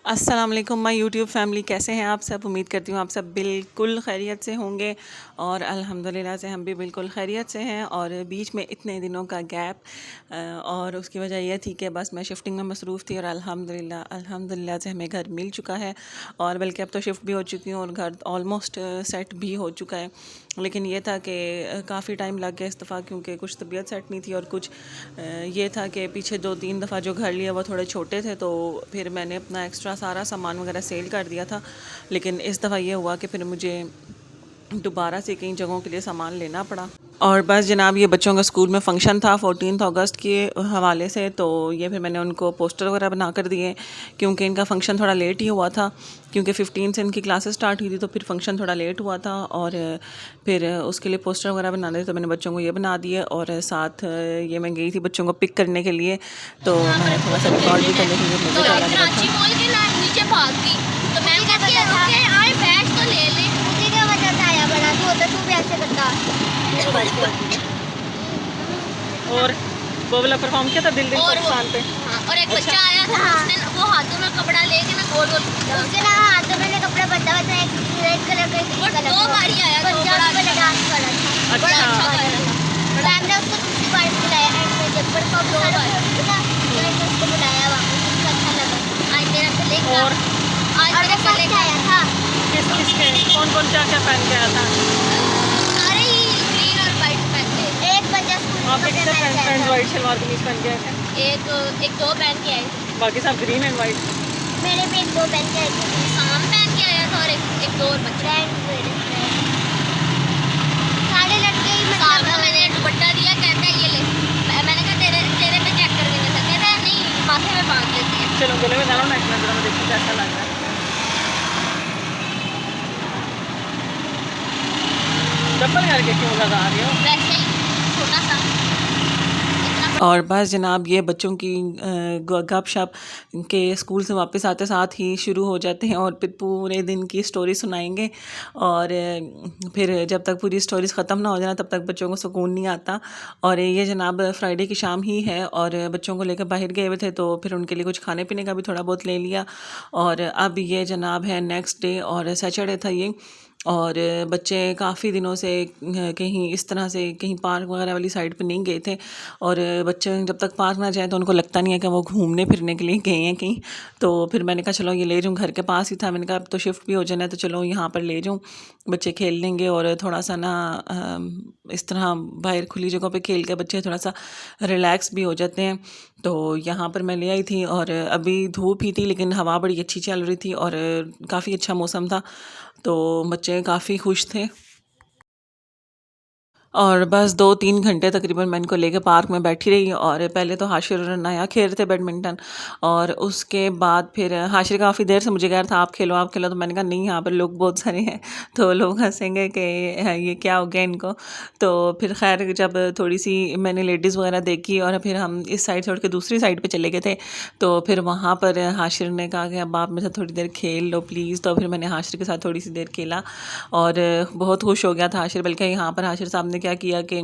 अस्सलाम वालेकुम my YouTube family, कैसे हैं आप सब। उम्मीद करती हूँ आप सब बिल्कुल खैरियत से होंगे और अल्हम्दुलिल्लाह से हम भी बिल्कुल खैरियत से हैं। और बीच में इतने दिनों का गैप और उसकी वजह यह थी कि बस मैं शिफ्टिंग में मसरूफ़ थी और अल्हम्दुलिल्लाह से हमें घर मिल चुका है और बल्कि अब तो शिफ्ट भी हो चुकी हूँ और घर ऑलमोस्ट सेट भी हो चुका है। लेकिन ये था कि काफ़ी टाइम लग गया इस दफ़ा, क्योंकि कुछ तबीयत सेट नहीं थी और कुछ ये था कि पीछे 2-3 दफ़ा जो घर लिया वो थोड़े छोटे थे, तो फिर मैंने अपना एक्स्ट्रा सारा सामान वगैरह सेल कर दिया था। लेकिन इस दफ़ा ये हुआ कि फिर मुझे दोबारा से कई जगहों के लिए सामान लेना पड़ा। और बस जनाब, ये बच्चों का स्कूल में फ़ंक्शन था 14 अगस्त के हवाले से, तो ये फिर मैंने उनको पोस्टर वगैरह बना कर दिए, क्योंकि इनका फ़ंक्शन थोड़ा लेट ही हुआ था, क्योंकि 15 से इनकी क्लासेस स्टार्ट हुई थी, तो फिर फ़ंक्शन थोड़ा लेट हुआ था। और फिर उसके लिए पोस्टर वगैरह बनाने थे, तो मैंने बच्चों को ये बना दिए और साथ ये मैं गई थी बच्चों को पिक करने के लिए, तो मैंने थोड़ा सा रिकॉर्ड भी करने के लिए मुझे क्या लग रहा था। और वो वाला परफॉर्म किया था दिल दिल पाकिस्तान पे। हाँ, और एक बच्चा आया था, उसने वो हाथों में कपड़ा लेके ना गोल गोल उसके ना हाथों में कपड़ा बंधा हुआ था, एक रेड कलर का, एक कलर दो बारी आया था, पंजाब वाला डांस कर रहा था, बड़ा अच्छा कर रहा था। मैम ने उसको दूसरी बार बुलाया एंड में जब परफॉर्म दो बार ना मैंने उसको बुलाया वापस, उसको अच्छा लगा। आज मेरा कलेक्ट और आज मेरा कलेक्ट आया था। किस किसके कौन कौन क्या क्या पहन के आया था? सारे ही ग्रीन और वाइट पहन के। एक बच्चा स्कूल आपके कितने फ्रेंड्स वाइट शलवार कमीज पहन के आए थे? एक दो पहन के आए थे, बाकी सब ग्रीन एंड वाइट। मेरे भी एक दो पहन के आए थे, साम पहन के आया था और एक दो और बच्चा सारे लड़के ही मतलब मैंने दुपट्टा दिया, कहता है ये ले। मैंने कहा तेरे तेरे पे चेक करके दे सकते हैं, नहीं माथे में बांध लेते हैं। चलो गले में डालो ना एक नजर में, देखो कैसा लग रहा है। चप्पल करके क्यों लगा रही हो? वैसे ही छोटा सा और बस जनाब, ये बच्चों की गपशप के स्कूल से वापस आते साथ ही शुरू हो जाते हैं और फिर पूरे दिन की स्टोरी सुनाएंगे। और फिर जब तक पूरी स्टोरीज ख़त्म ना हो जाए तब तक बच्चों को सुकून नहीं आता। और ये जनाब फ्राइडे की शाम ही है और बच्चों को लेकर बाहर गए हुए थे, तो फिर उनके लिए कुछ खाने पीने का भी थोड़ा बहुत ले लिया। और अब ये जनाब है नेक्स्ट डे और सैटरडे था ये। और बच्चे काफ़ी दिनों से कहीं इस तरह से कहीं पार्क वगैरह वाली साइड पे नहीं गए थे। और बच्चे जब तक पार्क ना जाए तो उनको लगता नहीं है कि वो घूमने फिरने के लिए गए हैं कहीं। तो फिर मैंने कहा चलो ये ले जाऊँ, घर के पास ही था, मैंने कहा अब तो शिफ्ट भी हो जाना है तो चलो यहाँ पर ले जाऊँ, बच्चे खेल लेंगे और थोड़ा सा ना इस तरह बाहर खुली जगहों पे खेल के बच्चे थोड़ा सा रिलैक्स भी हो जाते हैं। तो यहाँ पर मैं ले आई थी और अभी धूप ही थी लेकिन हवा बड़ी अच्छी चल रही थी और काफ़ी अच्छा मौसम था, तो बच्चे काफ़ी खुश थे। और बस 2-3 घंटे तकरीबन मैं इनको लेके पार्क में बैठी रही। और पहले तो हाशिर और नया खेल रहे थे बैडमिंटन, और उसके बाद फिर हाशिर काफ़ी देर से मुझे कह रहा था आप खेलो आप खेलो, तो मैंने कहा नहीं यहाँ पर लोग बहुत सारे हैं तो लोग हंसेंगे कि ये क्या हो गया इनको। तो फिर खैर जब थोड़ी सी मैंने लेडीज़ वगैरह देखी और फिर हम इस साइड छोड़ के दूसरी साइड पर चले गए थे, तो फिर वहाँ पर हाशिर ने कहा कि अब आप मेरे साथ थोड़ी देर खेल लो प्लीज़। तो फिर मैंने हाशिर के साथ थोड़ी सी देर खेला और बहुत खुश हो गया था हाशिर। बल्कि यहाँ पर हाशिर साहब ने क्या किया कि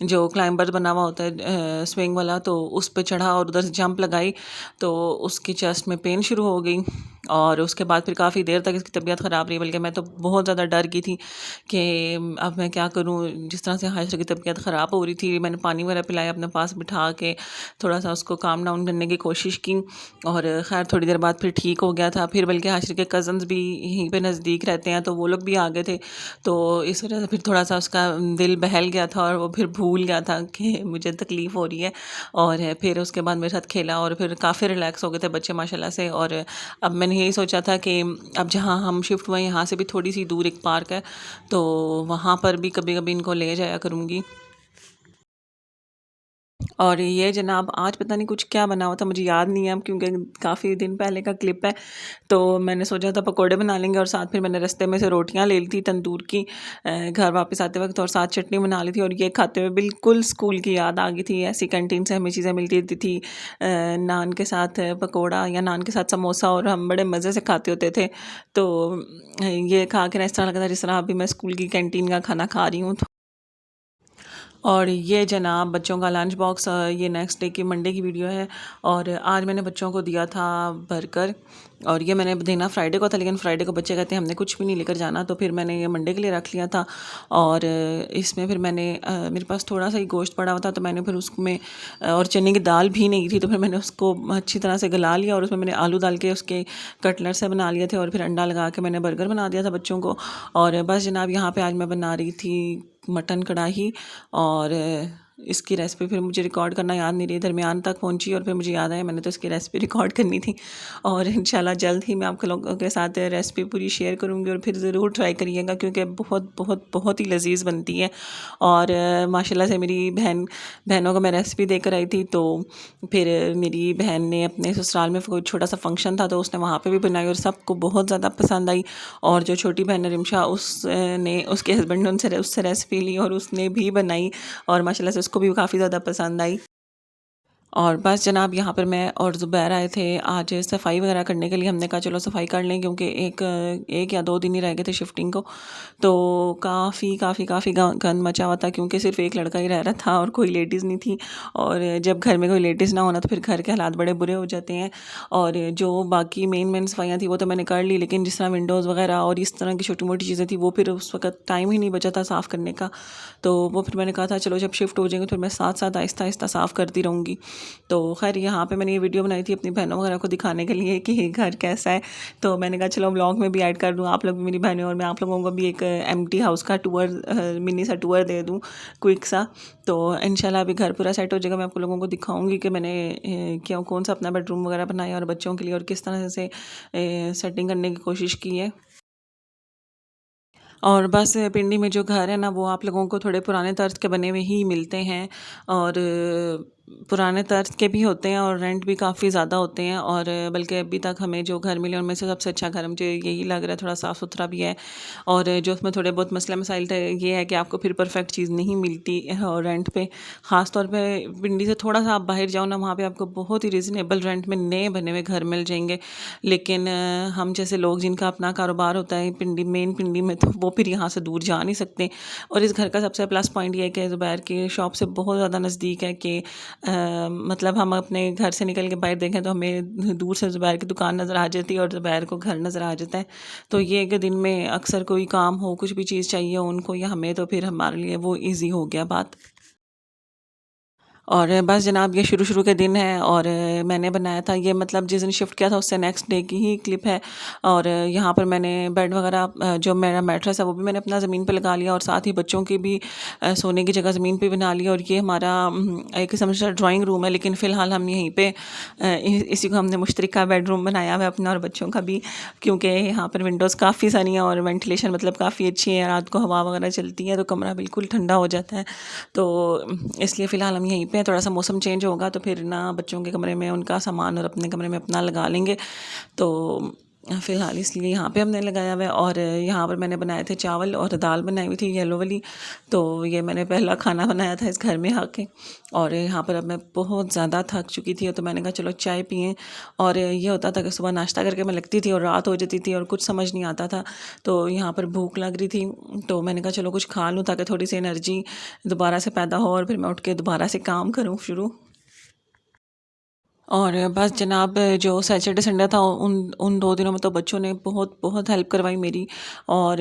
जो क्लाइंबर बना हुआ होता है स्विंग वाला, तो उस पे चढ़ा और उधर से जंप लगाई, तो उसकी चेस्ट में पेन शुरू हो गई। और उसके बाद फिर काफ़ी देर तक इसकी तबीयत ख़राब रही, बल्कि मैं तो बहुत ज़्यादा डर गई थी कि अब मैं क्या करूँ। जिस तरह से हाशिर की तबीयत ख़राब हो रही थी, मैंने पानी वगैरह पिलाया, अपने पास बिठा के थोड़ा सा उसको काम डाउन करने की कोशिश की। और ख़ैर थोड़ी देर बाद फिर ठीक हो गया था। फिर बल्कि हाशिर के कज़न्स भी यहीं पे नज़दीक रहते हैं, तो वो लोग भी आ गए थे, तो इस वजह से फिर थोड़ा सा उसका दिल बहल गया था और वो फिर भूल गया था कि मुझे तकलीफ़ हो रही है। और फिर उसके बाद मेरे साथ खेला और फिर काफ़ी रिलैक्स हो गए थे बच्चे माशाल्लाह से। और अब मैंने यही सोचा था कि अब जहाँ हम शिफ्ट हुए यहाँ से भी थोड़ी सी दूर एक पार्क है, तो वहाँ पर भी कभी कभी इनको ले जाया करूँगी। और ये जनाब आज पता नहीं कुछ क्या बना हुआ था, मुझे याद नहीं है अब, क्योंकि काफ़ी दिन पहले का क्लिप है। तो मैंने सोचा था पकोड़े बना लेंगे और साथ फिर मैंने रास्ते में से रोटियां ले ली थी तंदूर की घर वापस आते वक्त, और साथ चटनी बना ली थी। और ये खाते हुए बिल्कुल स्कूल की याद आ गई थी। ऐसी कैंटीन से हमें चीज़ें मिलती रहती थी, नान के साथ पकोड़ा या नान के साथ समोसा, और हम बड़े मज़े से खाते होते थे। तो ये खा के ना इस तरह लगा था जिस तरह अभी मैं स्कूल की कैंटीन का खाना खा रही हूँ। और ये जनाब बच्चों का लंच बॉक्स, ये नेक्स्ट डे की मंडे की वीडियो है। और आज मैंने बच्चों को दिया था बर्गर, और ये मैंने देना फ्राइडे को था, लेकिन फ्राइडे को बच्चे कहते हैं हमने कुछ भी नहीं लेकर जाना, तो फिर मैंने ये मंडे के लिए रख लिया था। और इसमें फिर मैंने मेरे पास थोड़ा सा ही गोश्त पड़ा हुआ था, तो मैंने फिर उसमें और चने की दाल भी नहीं थी, तो फिर मैंने उसको अच्छी तरह से गला लिया और उसमें मैंने आलू डाल के उसके कटलेट से बना लिए थे, और फिर अंडा लगा के मैंने बर्गर बना दिया था बच्चों को। और बस जनाब यहाँ पे आज मैं बना रही थी मटन कढ़ाई, और इसकी रेसिपी फिर मुझे रिकॉर्ड करना याद नहीं रही, दरमियान तक पहुंची और फिर मुझे याद आया मैंने तो इसकी रेसिपी रिकॉर्ड करनी थी। और इंशाल्लाह जल्द ही मैं आप लोगों के साथ रेसिपी पूरी शेयर करूंगी, और फिर ज़रूर ट्राई करिएगा क्योंकि बहुत बहुत बहुत ही लजीज बनती है। और माशाल्लाह से मेरी बहनों को मैं रेसिपी देकर आई थी, तो फिर मेरी बहन ने अपने ससुराल में कोई छोटा सा फंक्शन था, तो उसने वहाँ पर भी बनाई और सबको बहुत ज़्यादा पसंद आई। और जो छोटी बहन है रिमशा, उसने उसके हस्बैंड ने उससे रेसिपी ली और उसने भी बनाई, और माशाल्लाह से उसको भी काफ़ी ज़्यादा पसंद आई। और बस जनाब यहाँ पर मैं और ज़ुबैर आए थे आज सफाई वगैरह करने के लिए। हमने कहा चलो सफाई कर लें, क्योंकि एक या 2 दिन ही रह गए थे शिफ्टिंग को, तो काफ़ी गंद मचा हुआ था, क्योंकि सिर्फ एक लड़का ही रह रहा था और कोई लेडीज़ नहीं थी। और जब घर में कोई लेडीज़ ना होना तो फिर घर के हालात बड़े बुरे हो जाते हैं। और जो बाकी मेन सफाइयाँ थी वो तो मैंने कर ली, लेकिन जिस तरह विंडोज़ वगैरह और इस तरह की छोटी मोटी चीज़ें थी वो फिर उस वक्त टाइम ही नहीं बचा था साफ़ करने का। तो वो फिर मैंने कहा था चलो जब शिफ्ट हो जाएंगे तो फिर मैं साथ साथ आहिस्ता आहिस्ता साफ़ करती रहूँगी। तो खैर यहाँ पे मैंने ये वीडियो बनाई थी अपनी बहनों वगैरह को दिखाने के लिए कि ये घर कैसा है, तो मैंने कहा चलो व्लॉग में भी ऐड कर दूँ, आप लोग भी मेरी बहनें, और मैं आप लोगों को भी एक एम्प्टी हाउस का टूर, मिनी सा टूर दे दूँ क्विक सा। तो इंशाल्लाह अभी घर पूरा सेट हो जाएगा, मैं आप लोगों को दिखाऊंगी कि मैंने क्यों कौन सा अपना बेडरूम वगैरह बनाया और बच्चों के लिए, और किस तरह से सेटिंग करने की कोशिश की है। और बस पिंडी में जो घर है ना, वो आप लोगों को थोड़े पुराने तर्ज के बने हुए ही मिलते हैं, और पुराने तर्ज के भी होते हैं और रेंट भी काफ़ी ज़्यादा होते हैं। और बल्कि अभी तक हमें जो घर मिले उनमें से सबसे अच्छा घर मुझे यही लग रहा है, थोड़ा साफ़ सुथरा भी है। और जो उसमें थोड़े बहुत मसला मसाइल थे ये है कि आपको फिर परफेक्ट चीज़ नहीं मिलती और रेंट पे, ख़ास तौर पे पिंडी से थोड़ा सा आप बाहर जाओ ना, वहाँ पे आपको बहुत ही रीज़नेबल रेंट में नए बने हुए घर मिल जाएंगे। लेकिन हम जैसे लोग जिनका अपना कारोबार होता है मेन पिंडी में, तो वो फिर यहाँ से दूर जा नहीं सकते। और इस घर का सबसे प्लस पॉइंट ये है कि ज़ुबैर की शॉप से बहुत ज़्यादा नज़दीक है कि मतलब हम अपने घर से निकल के बाहर देखें तो हमें दूर से ज़ुबैर की दुकान नज़र आ जाती है और ज़ुबैर को घर नज़र आ जाता है। तो ये कि दिन में अक्सर कोई काम हो, कुछ भी चीज़ चाहिए हो उनको या हमें, तो फिर हमारे लिए वो ईज़ी हो गया बात। और बस जनाब ये शुरू के दिन है, और मैंने बनाया था ये, मतलब जिस दिन शिफ्ट किया था उससे नेक्स्ट डे की ही क्लिप है। और यहाँ पर मैंने बेड वगैरह, जो मेरा मैट्रेस है वो भी मैंने अपना ज़मीन पे लगा लिया, और साथ ही बच्चों की भी सोने की जगह ज़मीन पे बना ली। और ये हमारा एक किस्म से ड्राइंग रूम है, लेकिन फ़िलहाल हम यहीं पे इसी को हमने मुश्तरका बेडरूम बनाया हुआ है अपना और बच्चों का भी, क्योंकि यहाँ पर विंडोज़ काफ़ी सारी हैं और वेंटिलेशन मतलब काफ़ी अच्छी है, रात को हवा वगैरह चलती है तो कमरा बिल्कुल ठंडा हो जाता है। तो इसलिए फ़िलहाल हम यहीं पे, थोड़ा सा मौसम चेंज होगा तो फिर ना बच्चों के कमरे में उनका सामान और अपने कमरे में अपना लगा लेंगे। तो फ़िलहाल इसलिए यहाँ पे हमने लगाया हुआ है। और यहाँ पर मैंने बनाए थे चावल और दाल बनाई हुई थी येलो वाली, तो ये मैंने पहला खाना बनाया था इस घर में आके। और यहाँ पर अब मैं बहुत ज़्यादा थक चुकी थी, तो मैंने कहा चलो चाय पिएँ। और ये होता था कि सुबह नाश्ता करके मैं लगती थी और रात हो जाती थी और कुछ समझ नहीं आता था, तो यहाँ पर भूख लग रही थी, तो मैंने कहा चलो कुछ खा लूँ ताकि थोड़ी सी एनर्जी दोबारा से पैदा हो और फिर मैं उठ के दोबारा से काम करूँ शुरू। और बस जनाब जो सैटरडे संडे था उन उन 2 दिनों में तो बच्चों ने बहुत बहुत हेल्प करवाई मेरी, और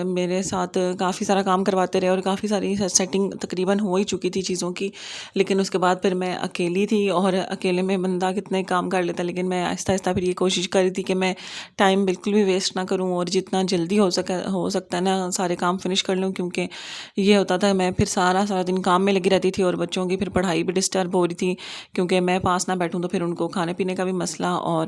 मेरे साथ काफ़ी सारा काम करवाते रहे और काफ़ी सारी सेटिंग तकरीबन हो ही चुकी थी चीज़ों की। लेकिन उसके बाद फिर मैं अकेली थी, और अकेले में बंदा कितने काम कर लेता, लेकिन मैं आहिस्ता आहिस्ता फिर ये कोशिश कर रही थी कि मैं टाइम बिल्कुल भी वेस्ट ना करूँ और जितना जल्दी हो सकता है ना सारे काम फिनिश कर लूँ। क्योंकि ये होता था मैं फिर सारा दिन काम में लगी रहती थी और बच्चों की फिर पढ़ाई भी डिस्टर्ब हो रही थी, क्योंकि मैं पास ना बैठूँ तो फिर उनको खाने पीने का भी मसला और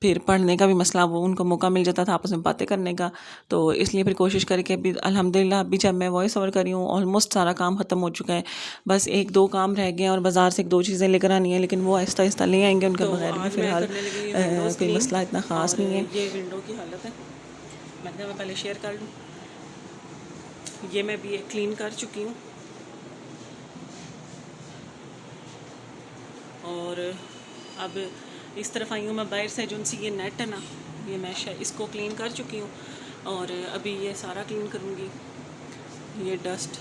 फिर पढ़ने का भी मसला, वो उनको मौका मिल जाता था आपस में बातें करने का। तो इसलिए फिर कोशिश करके अभी अल्हम्दुलिल्लाह अभी जब मैं वॉइस ओवर कर रही हूँ ऑलमोस्ट सारा काम ख़त्म हो चुका है, बस 1-2 काम रह गए हैं और बाज़ार से 1-2 चीज़ें लेकर आनी है, लेकिन वो आहिस्ता आहिस्ता ले आएंगे, उनके बगैर भी फ़िलहाल कोई मसला इतना ख़ास नहीं है। ये विंडो की हालत है, मैं पहले शेयर कर लूँ, ये मैं भी क्लीन कर चुकी हूँ। और अब इस तरफ आई हूँ मैं बाहर से, जो सी ये नेट है ना, ये मैश है, इसको क्लीन कर चुकी हूँ और अभी ये सारा क्लीन करूँगी, ये डस्ट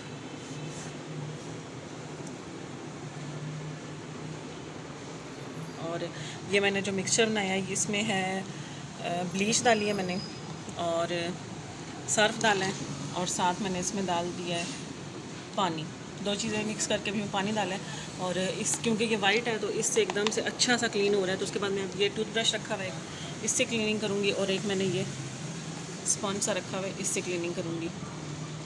और ये मैंने जो मिक्सचर बनाया है इसमें है ब्लीच डाली है मैंने और सर्फ डाला है और साथ मैंने इसमें डाल दिया है पानी। 2 चीज़ें मिक्स करके भी मैं पानी डाला है और इस क्योंकि ये वाइट है तो इससे एकदम से अच्छा सा क्लीन हो रहा है। तो उसके बाद मैं ये टूथब्रश रखा हुआ है, इससे क्लीनिंग करूँगी और एक मैंने ये स्पॉन्ज सा रखा हुआ है, इससे क्लीनिंग करूँगी।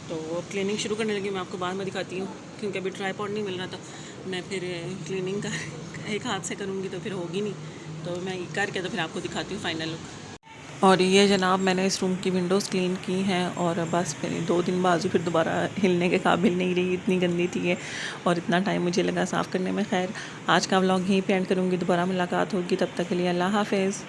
तो क्लीनिंग शुरू करने लगी, मैं आपको बाद में दिखाती हूँ क्योंकि अभी ट्राईपॉड नहीं मिल रहा था। मैं फिर क्लीनिंग का एक हाथ से करूँगी तो फिर होगी नहीं, तो मैं करके तो फिर आपको दिखाती हूँ फाइनल लुक। और ये जनाब मैंने इस रूम की विंडोज़ क्लीन की हैं और बस फिर 2 दिन बाजू फिर दोबारा हिलने के काबिल नहीं रही, इतनी गंदी थी ये और इतना टाइम मुझे लगा साफ़ करने में। खैर आज का व्लॉग यहीं पे एंड करूँगी, दोबारा मुलाकात होगी, तब तक के लिए अल्लाह हाफ़िज़।